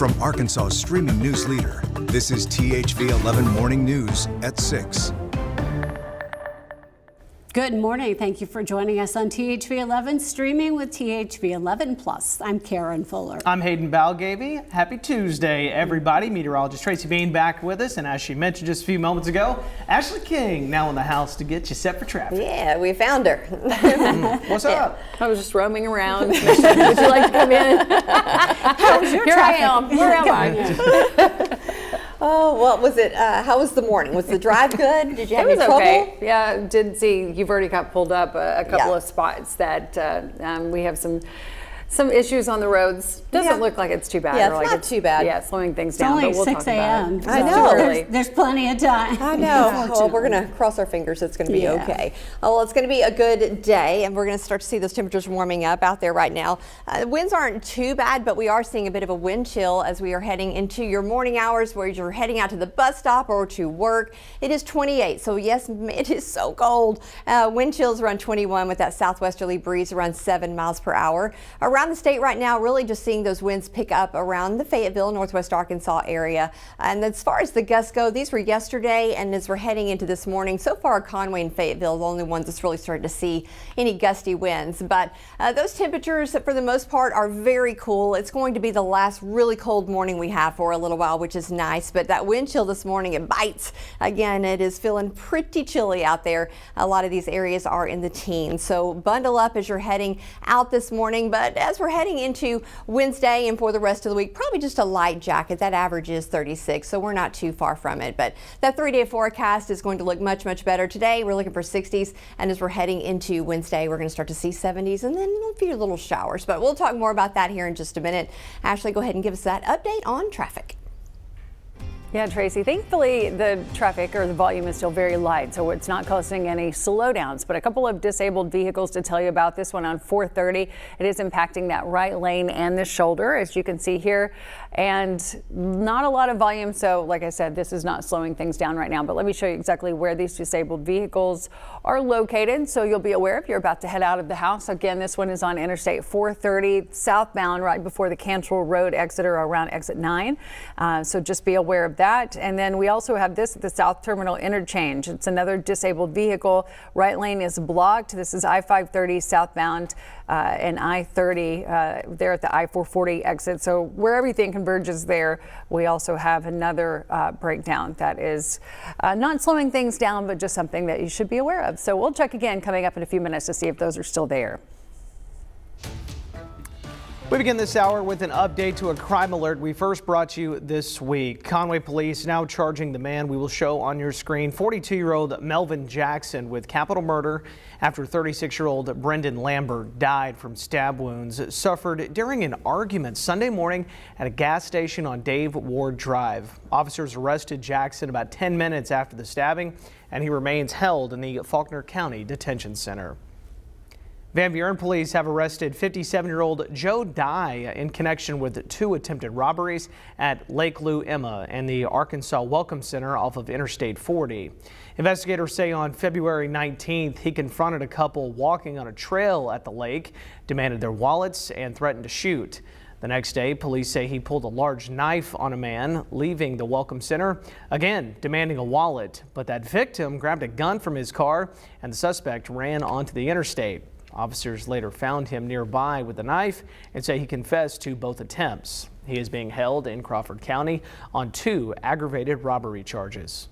From Arkansas's streaming news leader, this is THV 11 Morning News at 6. Good morning. Thank you for joining us on THV 11, streaming with THV 11 Plus. I'm Karen Fuller. I'm Hayden Balgavy. Happy Tuesday, everybody. Meteorologist Tracy Bean back with us. And as she mentioned just a few moments ago, Ashley King now in the house to get you set for traffic. Yeah, we found her. What's up? I was just roaming around. Would you like to come in? How's your Here traffic? I am. Where am I? Oh, well, was it, how was the morning? Was the drive good? Did you have any trouble? Okay. Yeah, did see you've already got pulled up a couple of spots that we have some issues on the roads. Doesn't look like it's too bad. Yeah, it's not too bad. Yeah, slowing things It's down. only But we'll 6 talk about a.m. it. I know. There's plenty of time. I know. Well, we're going to cross our fingers. It's going to be okay. Well, it's going to be a good day, and we're going to start to see those temperatures warming up out there right now. The winds aren't too bad, but we are seeing a bit of a wind chill as we are heading into your morning hours where you're heading out to the bus stop or to work. It is 28, so yes, it is so cold. Wind chills around 21 with that southwesterly breeze around 7 miles per hour. Around the state right now, really just seeing those winds pick up around the Fayetteville, northwest Arkansas area. And as far as the gusts go, these were yesterday, and as we're heading into this morning, so far Conway and Fayetteville are the only ones that's really started to see any gusty winds. But those temperatures, for the most part, are very cool. It's going to be the last really cold morning we have for a little while, which is nice. But that wind chill this morning, it bites. Again, it is feeling pretty chilly out there. A lot of these areas are in the teens. So bundle up as you're heading out this morning. But as we're heading into Wednesday and for the rest of the week, probably just a light jacket. That average is 36, so we're not too far from it. But that 3-day forecast is going to look much, much better. Today, we're looking for 60s, and as we're heading into Wednesday, we're going to start to see 70s and then a few little showers. But we'll talk more about that here in just a minute. Ashley, go ahead and give us that update on traffic. Yeah, Tracy, thankfully the traffic or the volume is still very light, so it's not causing any slowdowns, but a couple of disabled vehicles to tell you about. This one on 430. It is impacting that right lane and the shoulder, as you can see here, and not a lot of volume. So like I said, this is not slowing things down right now, but let me show you exactly where these disabled vehicles are located, so you'll be aware if you're about to head out of the house. Again, this one is on Interstate 430 southbound, right before the Cantrell Road exit or around exit 9. So just be aware of that. And then we also have this at the South Terminal Interchange. It's another disabled vehicle. Right lane is blocked. This is I-530 southbound and I-30 there at the I-440 exit. So where everything converges there, we also have another breakdown that is not slowing things down, but just something that you should be aware of. So we'll check again coming up in a few minutes to see if those are still there. We begin this hour with an update to a crime alert we first brought you this week. Conway police now charging the man we will show on your screen, 42-year-old Melvin Jackson, with capital murder after 36-year-old Brendan Lambert died from stab wounds suffered during an argument Sunday morning at a gas station on Dave Ward Drive. Officers arrested Jackson about 10 minutes after the stabbing, and he remains held in the Faulkner County Detention Center. Van Buren police have arrested 57-year-old Joe Dye in connection with 2 attempted robberies at Lake Lou Emma and the Arkansas Welcome Center off of Interstate 40. Investigators say on February 19th, he confronted a couple walking on a trail at the lake, demanded their wallets, and threatened to shoot. The next day, police say he pulled a large knife on a man leaving the Welcome Center, again demanding a wallet. But that victim grabbed a gun from his car, and the suspect ran onto the interstate. Officers later found him nearby with a knife and say he confessed to both attempts. He is being held in Crawford County on 2 aggravated robbery charges.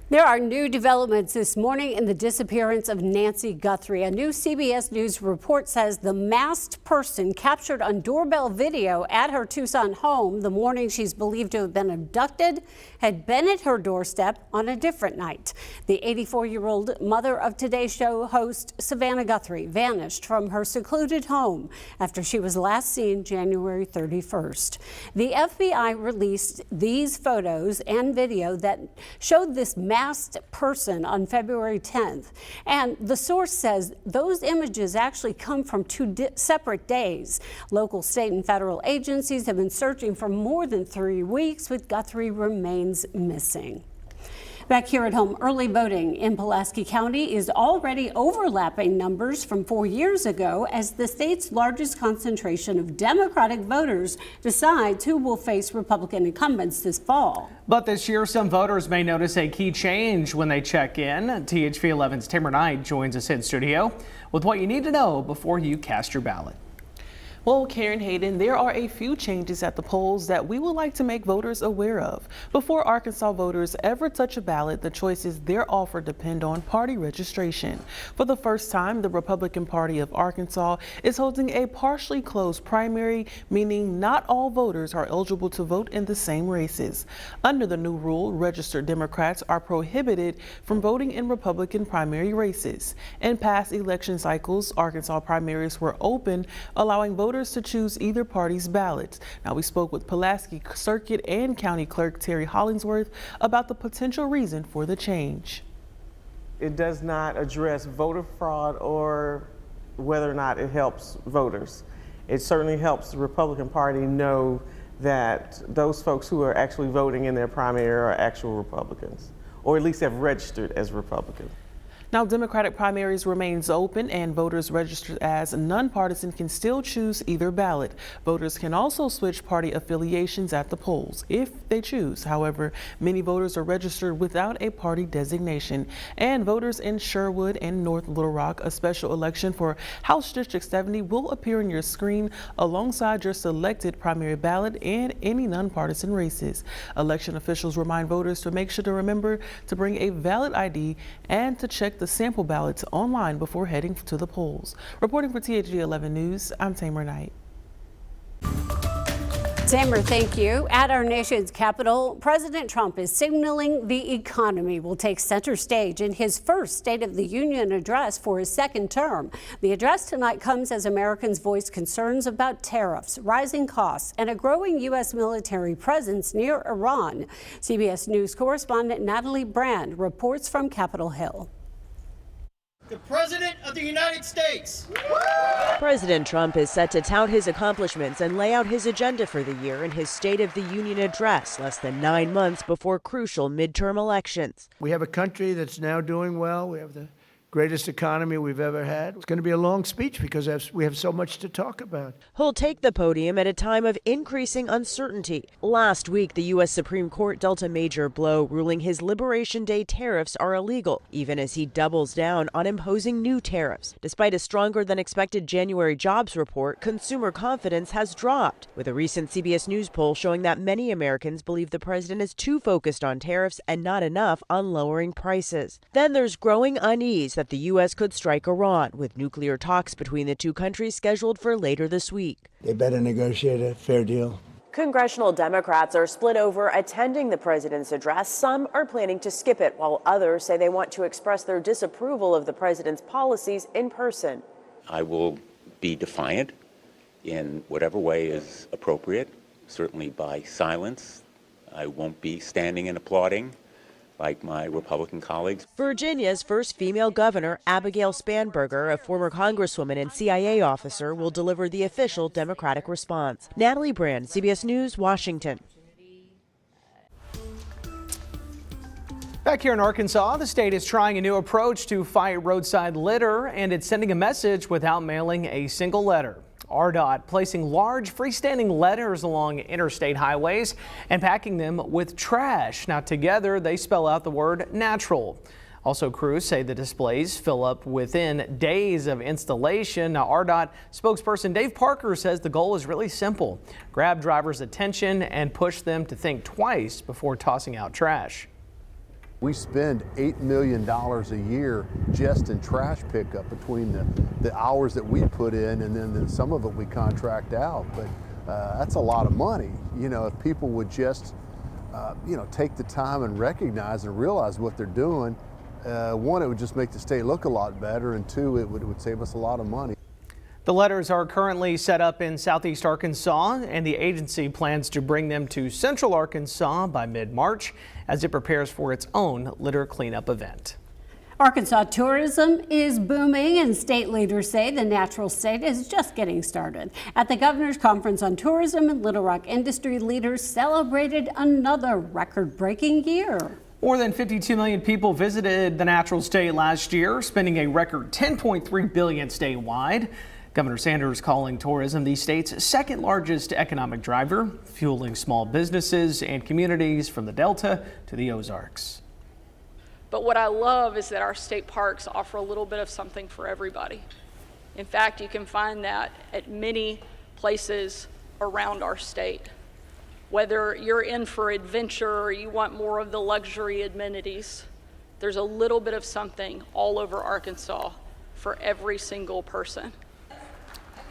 There are new developments this morning in the disappearance of Nancy Guthrie. A new CBS News report says the masked person captured on doorbell video at her Tucson home the morning she's believed to have been abducted had been at her doorstep on a different night. The 84-year-old mother of Today Show host Savannah Guthrie vanished from her secluded home after she was last seen January 31st. The FBI released these photos and video that showed this masked person on February 10th. And the source says those images actually come from 2 separate days. Local, state, and federal agencies have been searching for more than 3 weeks, but Guthrie remains missing. Back here at home, early voting in Pulaski County is already overlapping numbers from 4 years ago as the state's largest concentration of Democratic voters decides who will face Republican incumbents this fall. But this year, some voters may notice a key change when they check in. THV 11's Tamara Knight joins us in studio with what you need to know before you cast your ballot. Well, Karen, Hayden, there are a few changes at the polls that we would like to make voters aware of. Before Arkansas voters ever touch a ballot, the choices they're offered depend on party registration. For the first time, the Republican Party of Arkansas is holding a partially closed primary, meaning not all voters are eligible to vote in the same races. Under the new rule, registered Democrats are prohibited from voting in Republican primary races. In past election cycles, Arkansas primaries were open, allowing voters to choose either party's ballots. Now, we spoke with Pulaski Circuit and County Clerk Terry Hollingsworth about the potential reason for the change. It does not address voter fraud or whether or not it helps voters. It certainly helps the Republican Party know that those folks who are actually voting in their primary are actual Republicans, or at least have registered as Republicans. Now, Democratic primaries remains open and voters registered as nonpartisan can still choose either ballot. Voters can also switch party affiliations at the polls if they choose. However, many voters are registered without a party designation. And voters in Sherwood and North Little Rock, a special election for House District 70 will appear on your screen alongside your selected primary ballot and any nonpartisan races. Election officials remind voters to make sure to remember to bring a valid ID and to check the sample ballots online before heading to the polls. Reporting for THV 11 News, I'm Tamara Knight. Tamara, thank you. At our nation's capital, President Trump is signaling the economy will take center stage in his first State of the Union address for his second term. The address tonight comes as Americans voice concerns about tariffs, rising costs, and a growing U.S. military presence near Iran. CBS News correspondent Natalie Brand reports from Capitol Hill. The President of the United States. President Trump is set to tout his accomplishments and lay out his agenda for the year in his State of the Union address less than 9 months before crucial midterm elections. We have a country that's now doing well. We have the greatest economy we've ever had. It's going to be a long speech because we have so much to talk about. He'll take the podium at a time of increasing uncertainty. Last week, the U.S. Supreme Court dealt a major blow, ruling his Liberation Day tariffs are illegal, even as he doubles down on imposing new tariffs. Despite a stronger than expected January jobs report, consumer confidence has dropped, with a recent CBS News poll showing that many Americans believe the president is too focused on tariffs and not enough on lowering prices. Then there's growing unease that the U.S. could strike Iran, with nuclear talks between the two countries scheduled for later this week. They better negotiate a fair deal. Congressional Democrats are split over attending the president's address. Some are planning to skip it, while others say they want to express their disapproval of the president's policies in person. I will be defiant in whatever way is appropriate, certainly by silence. I won't be standing and applauding like my Republican colleagues. Virginia's first female governor, Abigail Spanberger, a former congresswoman and CIA officer, will deliver the official Democratic response. Natalie Brand, CBS News, Washington. Back here in Arkansas, the state is trying a new approach to fight roadside litter, and it's sending a message without mailing a single letter. RDOT placing large freestanding letters along interstate highways and packing them with trash. Now together they spell out the word natural. Also, crews say the displays fill up within days of installation. Now, RDOT spokesperson Dave Parker says the goal is really simple: grab drivers' attention and push them to think twice before tossing out trash. We spend $8 million a year just in trash pickup between the hours that we put in and then some of it we contract out. But that's a lot of money. You know, if people would just, take the time and recognize and realize what they're doing, one, it would just make the state look a lot better, and two, it would save us a lot of money. The letters are currently set up in southeast Arkansas, and the agency plans to bring them to central Arkansas by mid-March as it prepares for its own litter cleanup event. Arkansas tourism is booming, and state leaders say the natural state is just getting started. At the Governor's Conference on Tourism, Little Rock industry leaders celebrated another record-breaking year. More than 52 million people visited the natural state last year, spending a record $10.3 billion statewide. Governor Sanders calling tourism the state's second largest economic driver, fueling small businesses and communities from the Delta to the Ozarks. But what I love is that our state parks offer a little bit of something for everybody. In fact, you can find that at many places around our state. Whether you're in for adventure or you want more of the luxury amenities, there's a little bit of something all over Arkansas for every single person.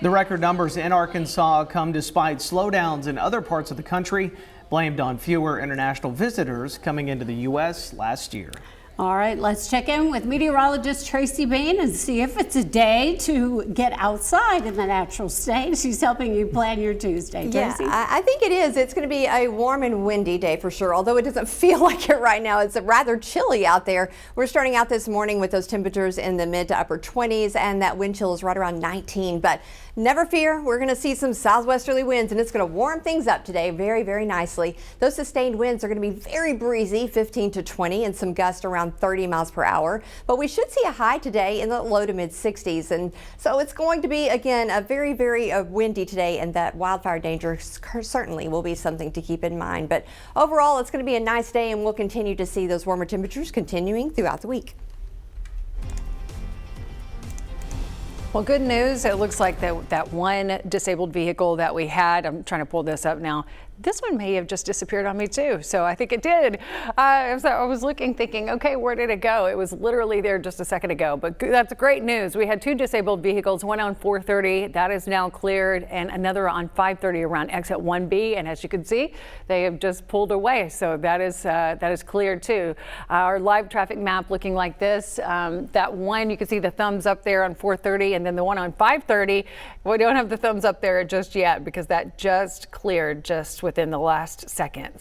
The record numbers in Arkansas come despite slowdowns in other parts of the country, blamed on fewer international visitors coming into the U.S. last year. All right, let's check in with meteorologist Tracy Bain and see if it's a day to get outside in the natural state. She's helping you plan your Tuesday. Tracy? Yeah, I think it is. It's going to be a warm and windy day for sure, although it doesn't feel like it right now. It's rather chilly out there. We're starting out this morning with those temperatures in the mid to upper 20s, and that wind chill is right around 19. But never fear, we're going to see some southwesterly winds, and it's going to warm things up today very, very nicely. Those sustained winds are going to be very breezy, 15 to 20, and some gusts around 30 miles per hour. But we should see a high today in the low to mid 60s. And so it's going to be, again, a very, very windy today, and that wildfire danger certainly will be something to keep in mind. But overall, it's going to be a nice day, and we'll continue to see those warmer temperatures continuing throughout the week. Well, good news. It looks like that one disabled vehicle that we had, I'm trying to pull this up now, this one may have just disappeared on me too. So I think it did. I was looking, thinking, okay, where did it go? It was literally there just a second ago, but that's great news. We had two disabled vehicles, one on 430, that is now cleared, and another on 530 around exit 1B. And as you can see, they have just pulled away. So that is cleared too. Our live traffic map looking like this. That one, you can see the thumbs up there on 430, and then the one on 530, we don't have the thumbs up there just yet because that just cleared just within the last second.